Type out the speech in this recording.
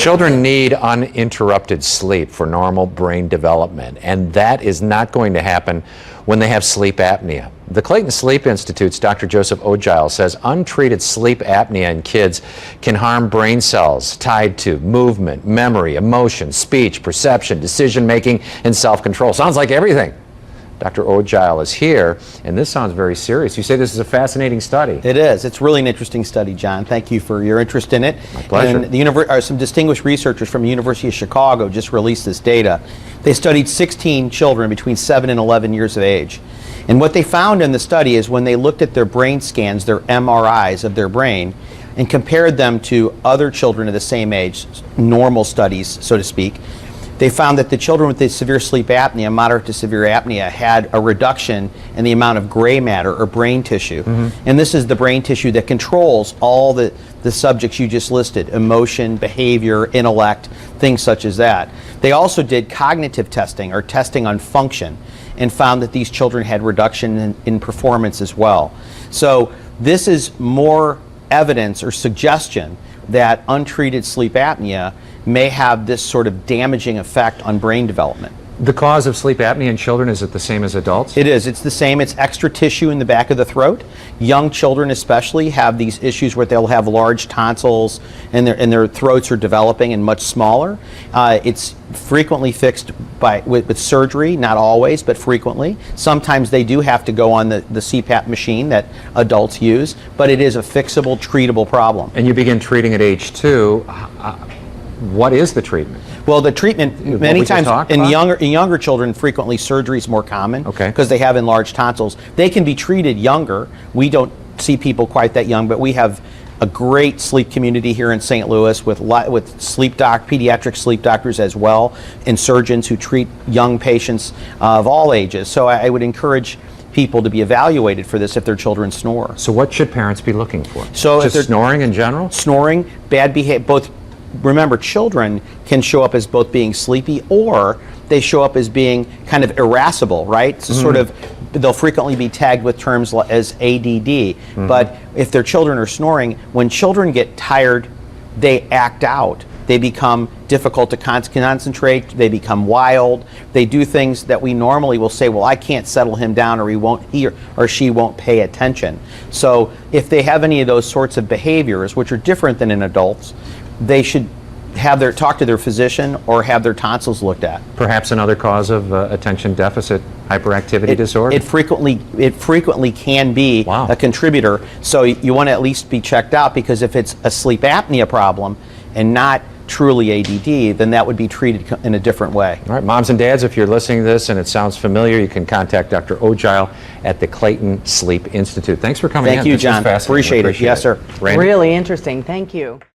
Children need uninterrupted sleep for normal brain development, and that is not going to happen when they have sleep apnea. The Clayton Sleep Institute's Dr. Joseph Ogile says untreated sleep apnea in kids can harm brain cells tied to movement, memory, emotion, speech, perception, decision-making, and self-control. Sounds like everything. Dr. Ogile is here, and this sounds very serious. You say this is a fascinating study. It is. It's really an interesting study, John. Thank you for your interest in it. My pleasure. And some distinguished researchers from the University of Chicago just released this data. They studied 16 children between 7 and 11 years of age. And what they found in the study is when they looked at their brain scans, their MRIs of their brain, and compared them to other children of the same age, normal studies, so to speak, they found that the children with the severe sleep apnea, moderate to severe apnea, had a reduction in the amount of gray matter or brain tissue. And this is the brain tissue that controls all the subjects you just listed: emotion, behavior, intellect, things such as that. They also did cognitive testing, or testing on function, and found that these children had reduction in performance as well. So this is more evidence or suggestion that untreated sleep apnea may have this sort of damaging effect on brain development. The cause of sleep apnea in children, is it the same as adults? It is. It's the same. It's extra tissue in the back of the throat. Young children especially have these issues where they'll have large tonsils and their throats are developing and much smaller. It's frequently fixed with surgery, not always, but frequently. Sometimes they do have to go on the CPAP machine that adults use, but it is a fixable, treatable problem. And you begin treating at age 2. What is the treatment? Well, the treatment, many times in younger children, frequently surgery is more common because they have enlarged tonsils. They can be treated younger. We don't see people quite that young, but we have a great sleep community here in St. Louis with pediatric sleep doctors as well, and surgeons who treat young patients of all ages. So I would encourage people to be evaluated for this if their children snore. So what should parents be looking for? So just snoring in general? Snoring, bad behavior, both. Remember, children can show up as both being sleepy, or they show up as being kind of irascible, right? So sort of, they'll frequently be tagged with terms as ADD. But if their children are snoring, when children get tired, they act out. They become difficult to concentrate. They become wild. They do things that we normally will say, well, I can't settle him down, or he or she won't pay attention. So if they have any of those sorts of behaviors, which are different than in adults, they should talk to their physician or have their tonsils looked at. Perhaps another cause of attention deficit hyperactivity disorder? It frequently can be a contributor. So you want to at least be checked out, because if it's a sleep apnea problem and not truly ADD, then that would be treated in a different way. All right, moms and dads, if you're listening to this and it sounds familiar, you can contact Dr. Ogile at the Clayton Sleep Institute. Thanks for coming in. Thank you, John. Appreciate it. Yes, sir. Randy? Really interesting. Thank you.